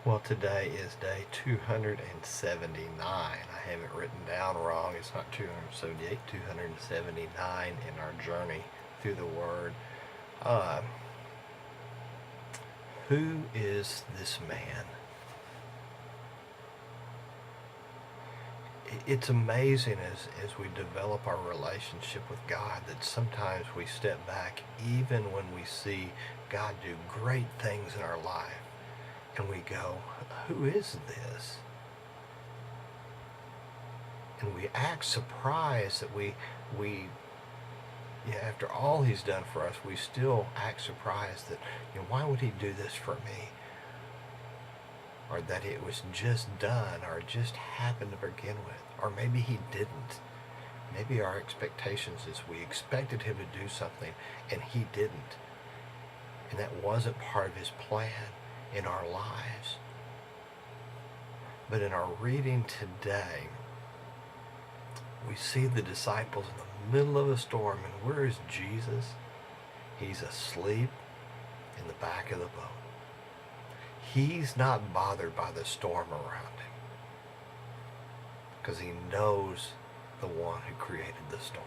Well, today is day 279. I have it written down wrong. It's not 278, 279 in our journey through the Word. Uh, who is this man? It's amazing as we develop our relationship with God that sometimes we step back even when we see God do great things in our life and we go, who is this? And we act surprised that after all he's done for us, we still act surprised that, why would he do this for me? Or that it was just done, or just happened to begin with. Or maybe he didn't. Maybe our expectations is we expected him to do something and he didn't. And that wasn't part of his plan in our lives. But in our reading today, we see the disciples in the middle of a storm, and where is Jesus? He's asleep in the back of the boat. He's not bothered by the storm around him because he knows the one who created the storm.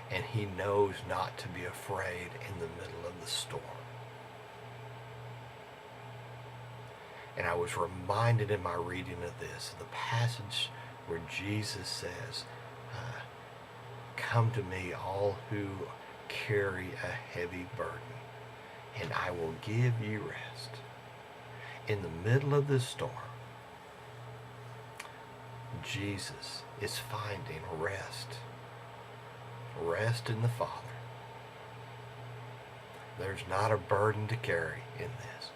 And he knows not to be afraid in the middle of the storm. And I was reminded in my reading of this, the passage where Jesus says, come to me, all who carry a heavy burden, and I will give you rest. In the middle of this storm, Jesus is finding rest. Rest in the Father. There's not a burden to carry in this.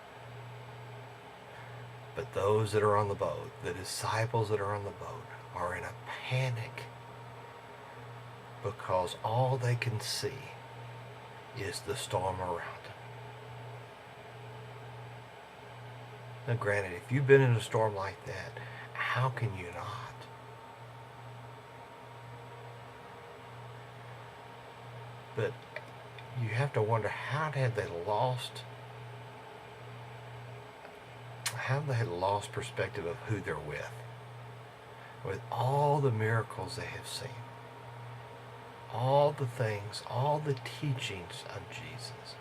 But those that are on the boat, the disciples that are on the boat, are in a panic because all they can see is the storm around them. Now granted, if you've been in a storm like that, how can you not? But you have to wonder, how have they lost perspective of who they're with all the miracles they have seen, all the things, all the teachings of Jesus.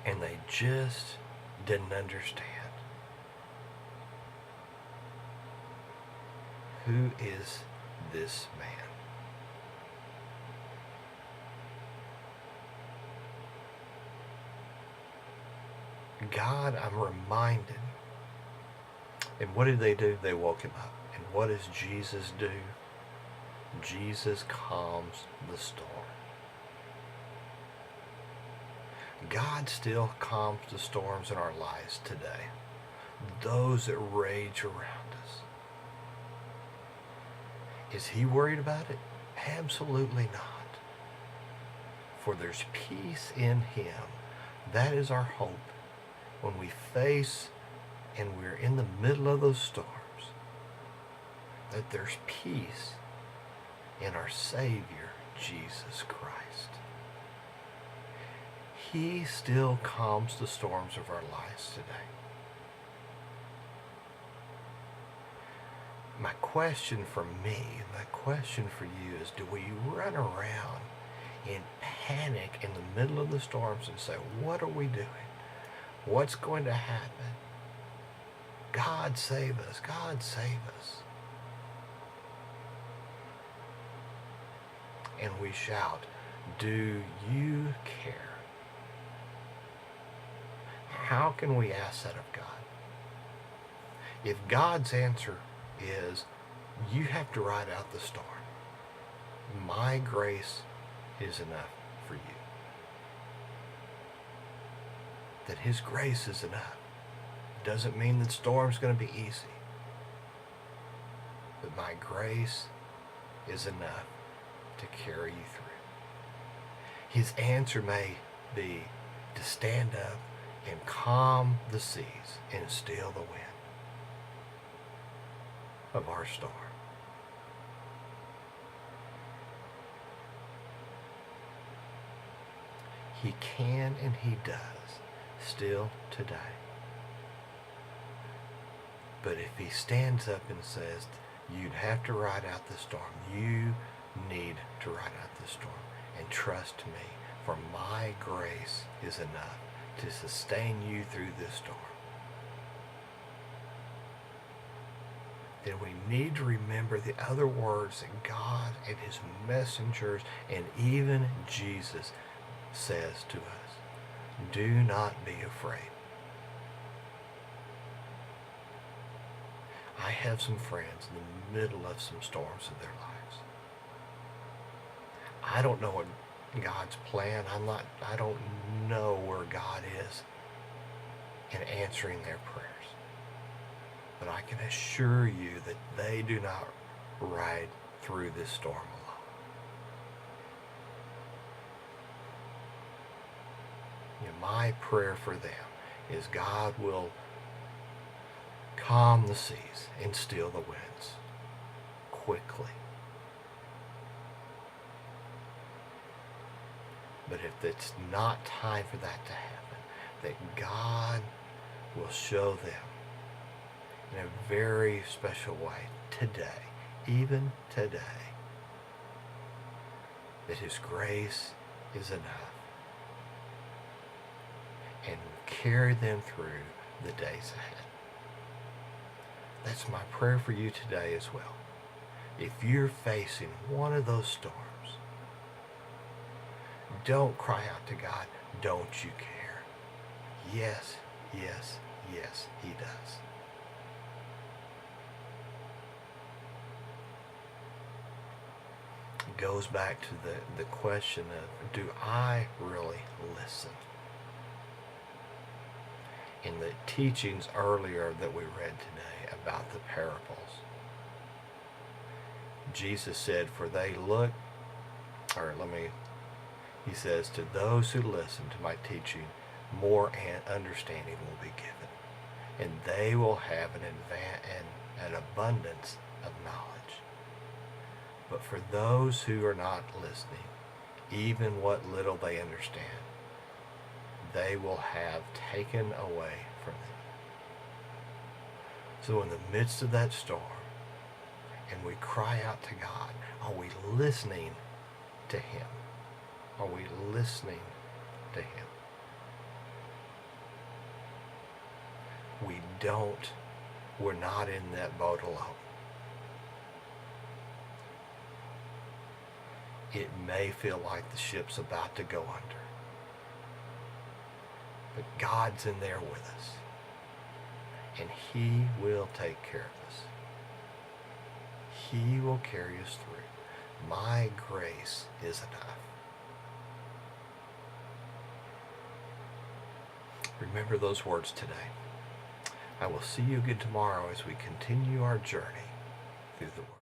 And they just didn't understand. Who is this man? God, I'm reminded. And what did they do? They woke him up. And what does Jesus do? Jesus calms the storm. God still calms the storms in our lives today. Those that rage around us. Is he worried about it? Absolutely not. For there's peace in him. That is our hope. When we face and we're in the middle of those storms, that there's peace in our Savior, Jesus Christ. He still calms the storms of our lives today. My question for me, my question for you is, do we run around in panic in the middle of the storms and say, what are we doing? What's going to happen? God save us. God save us. And we shout, do you care? How can we ask that of God? If God's answer is, you have to ride out the storm, my grace is enough for you. That his grace is enough. Doesn't mean the storm's going to be easy. But my grace is enough to carry you through. His answer may be to stand up and calm the seas and still the wind of our storm. He can and he does still today. But if he stands up and says, you'd have to ride out the storm, you need to ride out the storm and trust me, for my grace is enough to sustain you through this storm. Then we need to remember the other words that God and his messengers and even Jesus says to us. Do not be afraid. I have some friends in the middle of some storms in their lives. I don't know what God's plan. I don't know where God is in answering their prayers. But I can assure you that they do not ride through this storm alone. My prayer for them is God will calm the seas and still the winds quickly. But if it's not time for that to happen, that God will show them in a very special way today, even today, that his grace is enough and carry them through the days ahead. That's my prayer for you today as well. If you're facing one of those storms, don't cry out to God, don't you care? Yes, yes, yes, he does. It goes back to the question of, do I really listen? In the teachings earlier that we read today about the parables, Jesus said, he says, to those who listen to my teaching, more understanding will be given, and they will have an abundance of knowledge. But for those who are not listening, even what little they understand, they will have taken away from them. So in the midst of that storm, and we cry out to God, are we listening to him? Are we listening to him? We're not in that boat alone. It may feel like the ship's about to go under. But God's in there with us. And he will take care of us. He will carry us through. My grace is enough. Remember those words today. I will see you again tomorrow as we continue our journey through the Word.